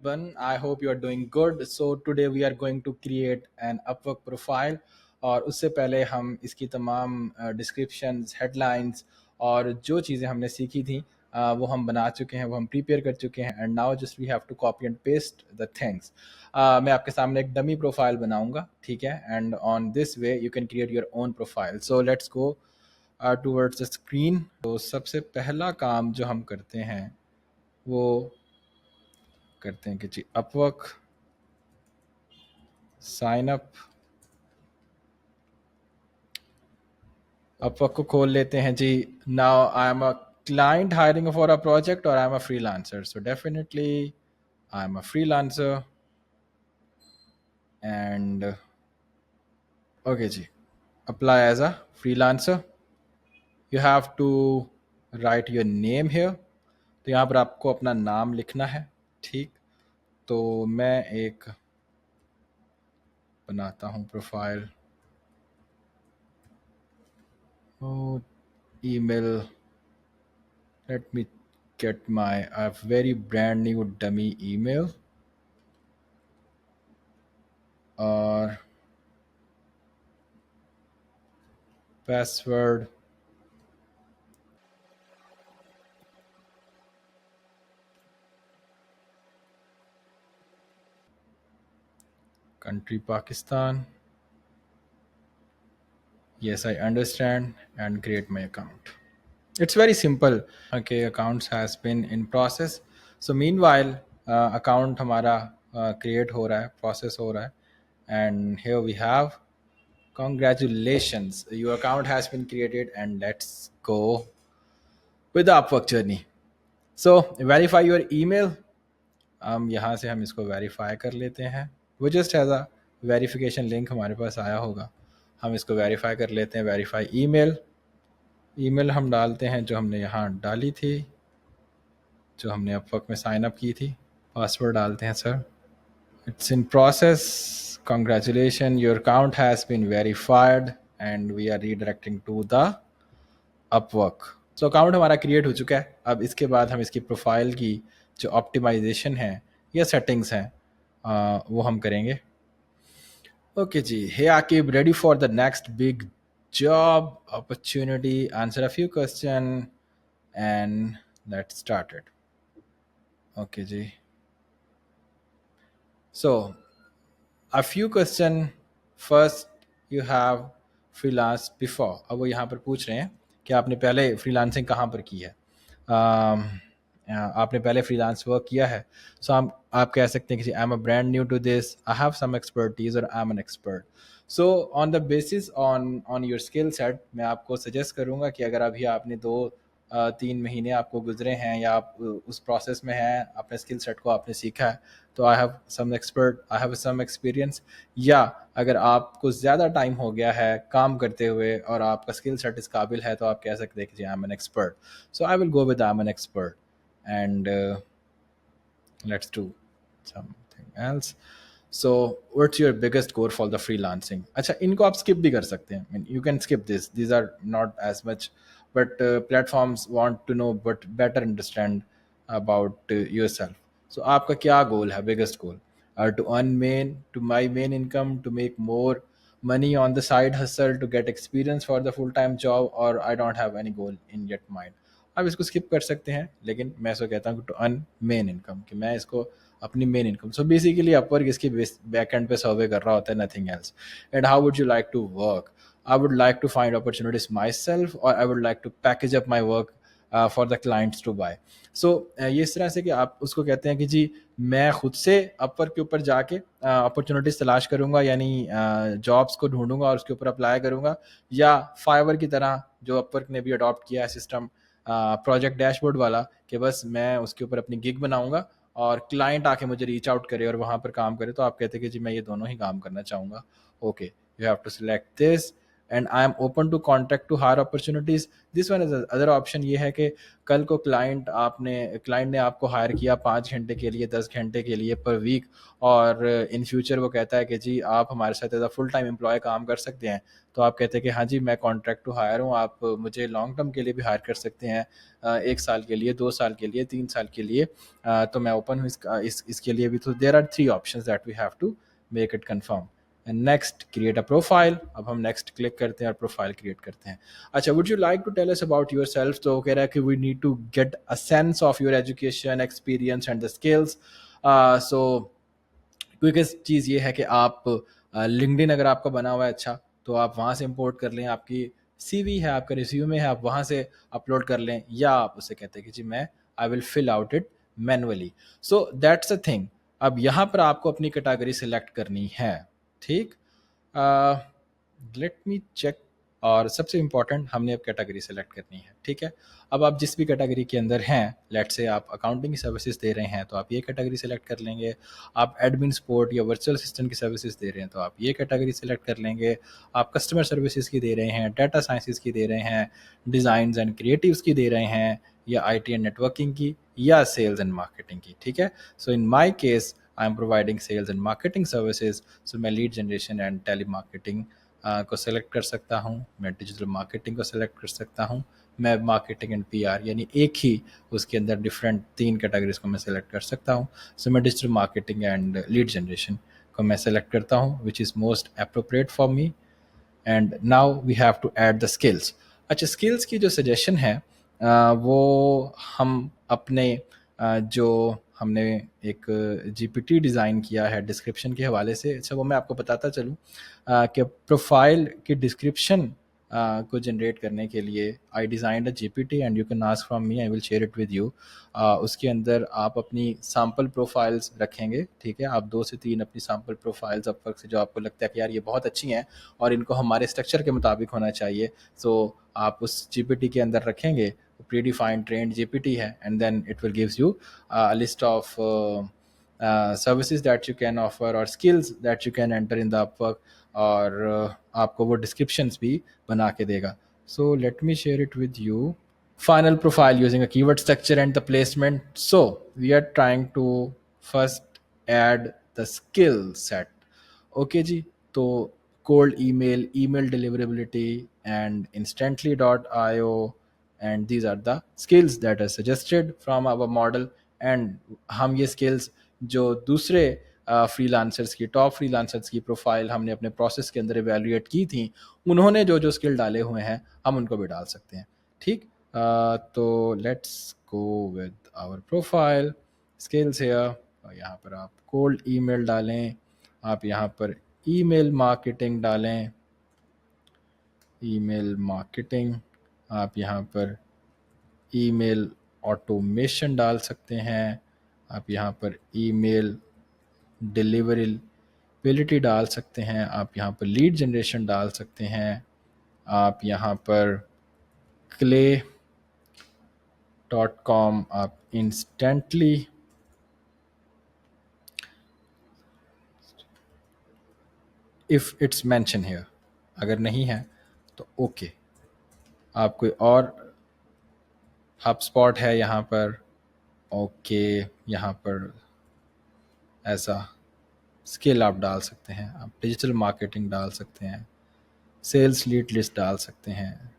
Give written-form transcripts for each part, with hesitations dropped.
I hope you are doing good. So today we are going to create an Upwork profile. और उससे पहले हम इसकी तमाम डिस्क्रिप्शंस, हेडलाइंस और जो चीज़ें हमने सीखी थी वो हम बना चुके हैं, वो हम प्रिपेयर कर चुके हैं. And now just we have to copy and paste the things. मैं आपके सामने एक डमी प्रोफाइल बनाऊंगा, ठीक है. And on this way you can create your own profile. So let's go towards the screen. तो सबसे पहला काम जो हम करते हैं वो करते हैं कि जी अपवर्क साइन अप. अपवर्क को खोल लेते हैं जी. Now I am a client hiring for a project और I am a freelancer. So definitely I am a freelancer. And okay जी, apply as a freelancer. You have to write your name here. तो यहाँ पर आपको अपना नाम लिखना है, ठीक. तो मैं एक बनाता हूँ profile. Email, let me get my a very brand new dummy email. और password country Pakistan. Yes, I understand. And create my account. It's very simple. Okay, accounts has been in process. So meanwhile account हमारा create हो रहा है, process हो रहा है. And here we have congratulations, your account has been created. And let's go with the Upwork journey. So verify your email. हम यहाँ से हम इसको वेरीफाई कर लेते हैं. वो just as a verification link हमारे पास आया होगा, हम इसको वेरीफाई कर लेते हैं. Verify email. ईमेल हम डालते हैं जो हमने यहाँ डाली थी, जो हमने अपवर्क में साइन अप की थी. पासवर्ड डालते हैं sir. It's in process. Congratulation, your account has been verified and we are redirecting to the Upwork. So account हमारा क्रिएट हो चुका है. अब इसके बाद हम इसकी प्रोफाइल की जो ऑप्टिमाइजेशन है या सेटिंग्स हैं वो हम करेंगे. ओके जी. Hey Aqib, ready for the next big job opportunity, answer a few question and let's start it. Okay जी. So a few question. First, you have freelance before. अब वो यहाँ पर पूछ रहे हैं कि आपने पहले फ्रीलांसिंग कहाँ पर की है. आपने पहले फ्रीलांस वर्क किया है. सो आप कह सकते हैं कि I am a brand new to this, I have some expertise और I am an expert. So on the basis on your skill set मैं आपको सजेस्ट करूँगा कि अगर अभी आपने 2-3 महीने आपको गुजरे हैं या आप उस प्रोसेस में हैं, अपने स्किल सेट को आपने सीखा है, तो आई हैव सम एक्सपीरियंस. या अगर आपको ज़्यादा टाइम हो गया है काम करते हुए और आपका स्किल सेट इस काबिल है, तो आप कह सकते हैं कि जी I am an expert. So I will go with I am an expert. And let's do something else. So what's your biggest goal for the freelancing. अच्छा, इनको आप स्किप भी कर सकते हैं. You can skip this are not as much, but platforms want to know but better understand about yourself. So आपका क्या goal है, biggest goal? To earn to my main income, to make more money on the side hustle, to get experience for the full time job, or I don't have any goal in yet mind. आप इसको skip कर सकते हैं, लेकिन मैं इसको कहता हूँ टू अर्न मेन इनकम, कि मैं इसको अपनी main income. So basically Upwork इसकी बैक एंड पे सर्वे कर रहा होता है, nothing else. And how would you like to work? I would like to find opportunities myself, or I would like to package up my work for the clients to buy. So ये इस तरह से कि आप उसको कहते हैं कि जी मैं खुद से अपवर्क के ऊपर जाके अपॉर्चुनिटीज तलाश करूंगा, यानी जॉब्स को ढूंढूंगा और उसके ऊपर अप्लाई करूंगा. या फाइवर की तरह जो अपवर्क ने भी अडॉप्ट किया है सिस्टम, प्रोजेक्ट डैशबोर्ड वाला, कि बस मैं उसके ऊपर अपनी गिग बनाऊंगा और क्लाइंट आके मुझे रीच आउट करे और वहाँ पर काम करे. तो आप कहते हैं कि जी मैं ये दोनों ही काम करना चाहूँगा. Okay, you have to select this and I am open to contract to hire opportunities. This one is other option. ये है कि कल को क्लाइंट ने आपको हायर किया 5 घंटे के लिए, 10 घंटे के लिए पर वीक, और इन फ्यूचर वो कहता है कि जी आप हमारे साथ as a full time employee काम कर सकते हैं। तो आप कहते हैं कि हाँ जी मैं कॉन्ट्रैक्ट टू हायर हूँ, आप मुझे लॉन्ग टर्म के लिए भी हायर कर सकते हैं, 1 साल के लिए, 2 साल के लिए, 3 साल के लिए। तो मैं ओपन हूँ इसके लिए भी। तो there are 3 options that we have to make it confirm. And next, create a profile. अब हम नेक्स्ट क्लिक करते हैं और प्रोफाइल क्रिएट करते हैं। अच्छा, would you like to tell us about yourself? तो वो कह रहा है कि we need to get a sense of your education, experience and the skills. So quickest चीज़ ये है कि आप लिंक्डइन अगर आपका बना हुआ है अच्छा, तो आप वहाँ से इंपोर्ट कर लें। आपकी सीवी है, आपका रिज्यूमे है, आप वहाँ से अपलोड कर लें, या आप उससे कहते हैं कि जी मैं I will fill out it manually. So that's a thing. अब यहाँ पर आपको अपनी कैटेगरी सिलेक्ट करनी है, ठीक। Let me check. और सबसे इम्पॉर्टेंट, हमने अब कैटेगरी सेलेक्ट करनी है, ठीक है। अब आप जिस भी कैटेगरी के अंदर हैं, लेट से आप अकाउंटिंग की सर्विसेज दे रहे हैं तो आप ये कैटेगरी सेलेक्ट कर लेंगे। आप एडमिन सपोर्ट या वर्चुअल असिस्टेंट की सर्विसेज दे रहे हैं तो आप ये कैटेगरी सेलेक्ट कर लेंगे। आप कस्टमर सर्विसेज की दे रहे हैं, डाटा साइंसेज की दे रहे हैं, डिज़ाइन एंड क्रिएटिव्स की दे रहे हैं, या आईटी एंड नेटवर्किंग की, या सेल्स एंड मार्केटिंग की, ठीक है। So in my case I am providing sales and marketing services. So मैं lead generation and telemarketing को सेलेक्ट कर सकता हूँ, मैं डिजिटल मार्केटिंग को सेलेक्ट कर सकता हूँ, मैं मार्केटिंग एंड पीआर, यानी एक ही उसके अंदर डिफरेंट 3 कैटेगरीज को मैं सेलेक्ट कर सकता हूँ। सो मैं digital marketing and lead generation को मैं सेलेक्ट करता हूँ, which is most appropriate for me. And now we have to add the skills. अच्छा, स्किल्स की जो सजेशन है वो हम अपने जो हमने एक जीपीटी डिज़ाइन किया है डिस्क्रिप्शन के हवाले से, अच्छा वो मैं आपको बताता चलूँ कि प्रोफाइल की डिस्क्रिप्शन को जनरेट करने के लिए I designed a GPT and you can ask from me, I will share it with you. उसके अंदर आप अपनी सैम्पल प्रोफाइल्स रखेंगे, ठीक है। आप 2 से 3 अपनी सैम्पल प्रोफाइल्स अपवर्क से जो आपको लगता है कि यार ये बहुत अच्छी हैं और इनको हमारे स्ट्रक्चर के मुताबिक होना चाहिए, सो आप उस जीपीटी के अंदर रखेंगे। प्री डिफाइंड ट्रेंड जीपीटी है, and then it will gives you a list of services that you can offer or skills that you can enter in the Upwork, और आपको वो डिस्क्रिप्शंस भी बना के देगा। So let me share it with you. Final profile using a keyword structure and the placement. So we are trying to first add the skill set. Okay जी, तो cold email, email deliverability and instantly.io, and these are the skills that are suggested from our model। and हम ये skills जो दूसरे freelancers की, top freelancers की profile हमने अपने process के अंदर एवेल्यूएट की थी, उन्होंने जो जो स्किल डाले हुए हैं हम उनको भी डाल सकते हैं, ठीक। तो let's go with our profile skills here. यहाँ पर आप कोल्ड ईमेल डालें, आप यहाँ पर ईमेल मार्केटिंग डालें, ईमेल मार्केटिंग, आप यहाँ पर ईमेल ऑटोमेशन डाल सकते हैं, आप यहाँ पर ईमेल डिलीवरेबिलिटी डाल सकते हैं, आप यहाँ पर लीड जनरेशन डाल सकते हैं, आप यहाँ पर clay.com आप instantly, if it's mention here, अगर नहीं है तो ओके। आप कोई और हब स्पॉट है यहाँ पर, ओके, यहाँ पर ऐसा स्किल आप डाल सकते हैं, आप डिजिटल मार्केटिंग डाल सकते हैं, सेल्स लीड लिस्ट डाल सकते हैं,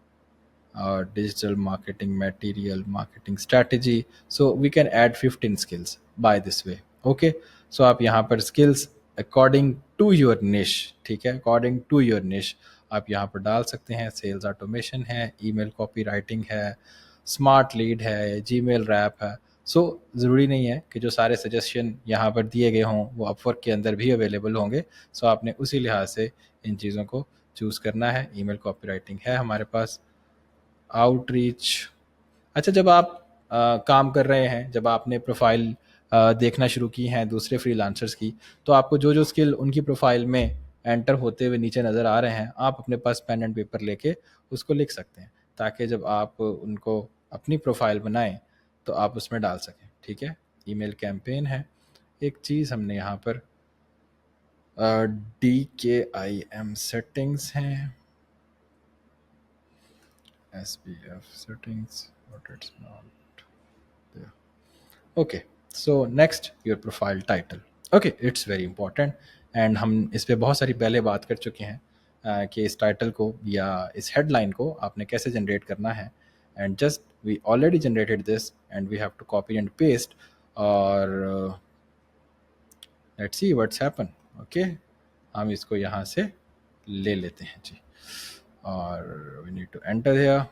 और digital marketing material, marketing strategy. So we can add 15 skills by this way, okay. So आप यहाँ पर स्किल्स अकॉर्डिंग टू योर निश, ठीक है, अकॉर्डिंग टू योर निश आप यहाँ पर डाल सकते हैं। सेल्स ऑटोमेशन है, ईमेल कॉपी राइटिंग है, स्मार्ट लीड है, जीमेल रैप है। सो ज़रूरी नहीं है कि जो सारे सजेशन यहाँ पर दिए गए हों वो अपवर्क के अंदर भी अवेलेबल होंगे। सो आपने उसी लिहाज से इन चीज़ों को चूज़ करना है। ईमेल कॉपी राइटिंग है हमारे पास, आउटरीच। अच्छा, जब आप काम कर रहे हैं, जब आपने प्रोफाइल देखना शुरू की हैं दूसरे फ्रीलांसर्स की, तो आपको जो जो स्किल उनकी प्रोफाइल में एंटर होते हुए नीचे नज़र आ रहे हैं, आप अपने पास पेन एंड पेपर लेके उसको लिख सकते हैं, ताकि जब आप उनको अपनी प्रोफाइल बनाएं तो आप उसमें डाल सकें, ठीक है। ईमेल कैंपेन है, एक चीज़ हमने यहाँ पर DKIM सेटिंग्स हैं, SPF settings, but it's not there. Okay, so next your profile title. Okay, it's very important, and हम इस पे बहुत सारी पहले बात कर चुके हैं कि इस टाइटल को या इस हेडलाइन को आपने कैसे जनरेट करना है. And just we already generated this and we have to copy and paste. और let's see what's happen. Okay, हम इसको यहाँ से ले लेते हैं जी. और we need to enter here.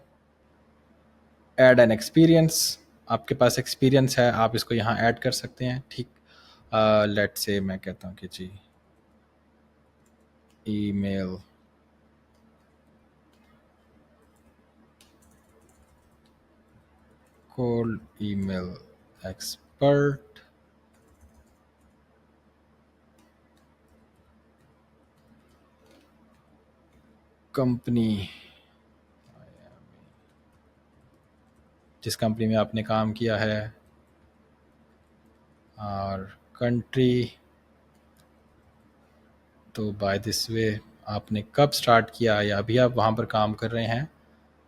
Add an experience. आपके पास एक्सपीरियंस है, आप इसको यहाँ ऐड कर सकते हैं. ठीक, लेट से मैं कहता हूँ कि जी email cold email expert company, जिस कंपनी में आपने काम किया है, और कंट्री तो बाय दिस वे आपने कब स्टार्ट किया या अभी आप वहाँ पर काम कर रहे हैं,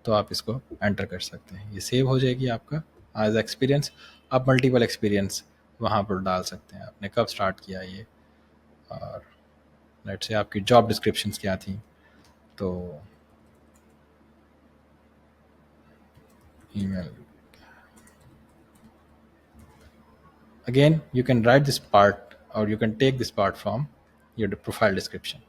तो आप इसको एंटर कर सकते हैं. ये सेव हो जाएगी आपका एज एक्सपीरियंस. आप मल्टीपल एक्सपीरियंस वहाँ पर डाल सकते हैं, आपने कब स्टार्ट किया ये. और लेट्स से आपकी जॉब डिस्क्रिप्शंस क्या थी. तो email, again you can write this part or you can take this part from your profile description.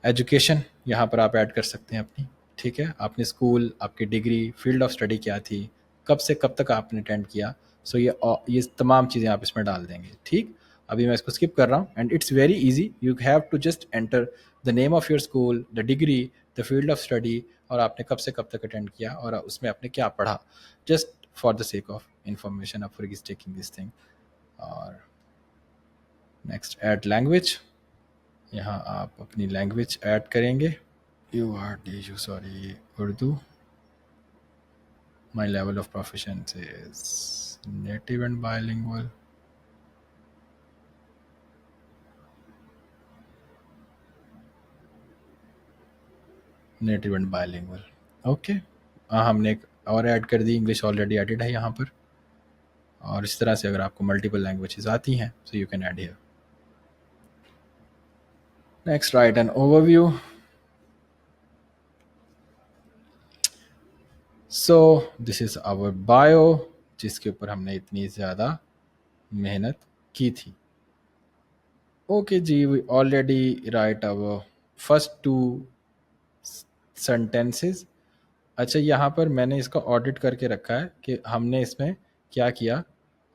Education यहाँ पर आप ऐड कर सकते हैं अपनी. ठीक है, आपने स्कूल, आपकी डिग्री, फील्ड ऑफ स्टडी क्या थी, कब से कब तक आपने अटेंड किया. सो ये तमाम चीज़ें आप इसमें डाल देंगे. ठीक, अभी मैं इसको स्किप कर रहा हूँ. And it's very easy, you have to just enter the name of your school, the degree, the field of study, और आपने कब से कब तक अटेंड किया और उसमें आपने क्या पढ़ा, just for the sake of information of taking this thing. और नेक्स्ट ऐड लैंग्वेज. यहाँ आप अपनी लैंग्वेज ऐड करेंगे. You R D you sorry Urdu. My level of proficiency is native and bilingual. Native and bilingual. Okay, हमने एक और add कर दी. English already added है यहाँ पर. और इस तरह से अगर आपको मल्टीपल लैंग्वेजेस आती हैं, so you can add here. Next, write an overview. So this is our bio, जिसके ऊपर हमने इतनी ज़्यादा मेहनत की थी. ओके जी, we already write our first two sentences. अच्छा, यहाँ पर मैंने इसका ऑडिट करके रखा है कि हमने इसमें क्या किया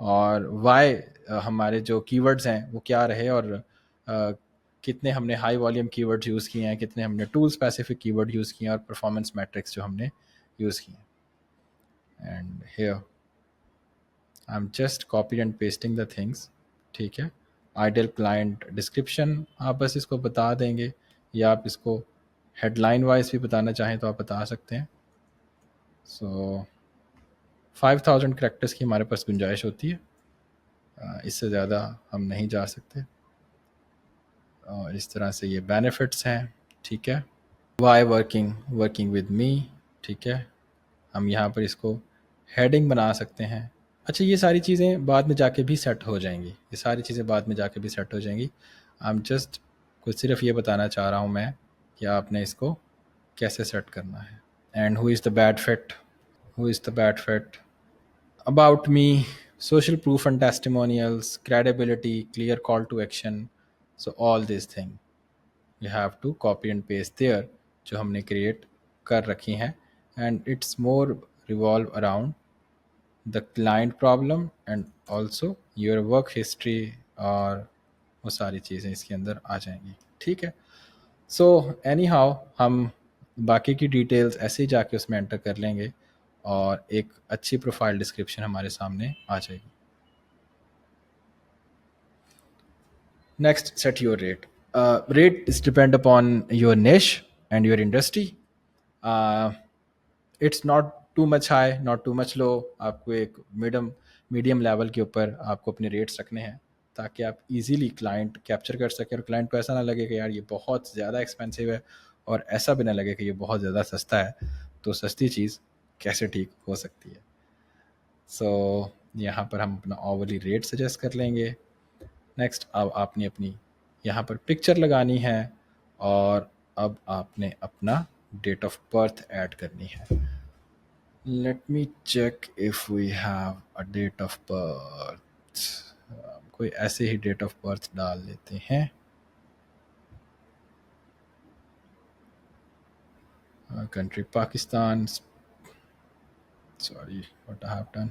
और वाई हमारे जो कीवर्ड्स हैं वो क्या रहे, और कितने हमने हाई वॉल्यूम कीवर्ड्स यूज़ किए हैं, कितने हमने टूल स्पेसिफिक कीवर्ड यूज़ किए हैं, और परफॉर्मेंस मैट्रिक्स जो हमने यूज़ किए हैं. And here I am just copy and pasting the things. ठीक है, आइडियल क्लाइंट डिस्क्रिप्शन आप बस इसको बता देंगे, या आप इसको हेडलाइन वाइज भी बताना चाहें तो आप बता सकते हैं. सो 5000 करेक्टर्स की हमारे पास गुंजाइश होती है, इससे ज़्यादा हम नहीं जा सकते. और इस तरह से ये बेनिफिट्स हैं. ठीक है, वाई वर्किंग विद मी. ठीक है, हम यहाँ पर इसको हेडिंग बना सकते हैं. अच्छा, ये सारी चीज़ें बाद में जाके भी सेट हो जाएंगी, ये सारी चीज़ें बाद में जाके भी सेट हो जाएंगी. आई एम जस्ट कुछ सिर्फ ये बताना चाह रहा हूँ मैं कि आपने इसको कैसे सेट करना है. And who is the bad fit, who is the bad fit, about me, social proof and testimonials, credibility, clear call to action. So all these things you have to copy and paste there, जो हमने create कर रखी हैं. And it's more revolve around the client problem and also your work history, और वो सारी चीज़ें इसके अंदर आ जाएंगी. ठीक है, सो एनी हाउ हम बाकी की डिटेल्स ऐसे ही जाके उसमें एंटर कर लेंगे और एक अच्छी प्रोफाइल डिस्क्रिप्शन हमारे सामने आ जाएगी. Next, set your rate. Rate is depend upon your niche and your industry. It's not too much high, not too much low. आपको एक मीडियम लेवल के ऊपर आपको अपने रेट्स रखने हैं, ताकि आप इजीली क्लाइंट कैप्चर कर सकें, और क्लाइंट को ऐसा ना लगे कि यार ये बहुत ज़्यादा एक्सपेंसिव है, और ऐसा भी ना लगे कि ये बहुत ज़्यादा सस्ता है. तो सस्ती चीज़ कैसे ठीक हो सकती है। सो यहाँ पर हम अपना ओवरली रेट सजेस्ट कर लेंगे। नेक्स्ट अब आपने अपनी यहाँ पर पिक्चर लगानी है, और अब आपने अपना डेट ऑफ बर्थ ऐड करनी है। Let me check if we have a date of birth. कोई ऐसे ही डेट ऑफ बर्थ डाल लेते हैं। Country Pakistan, sorry what I have done.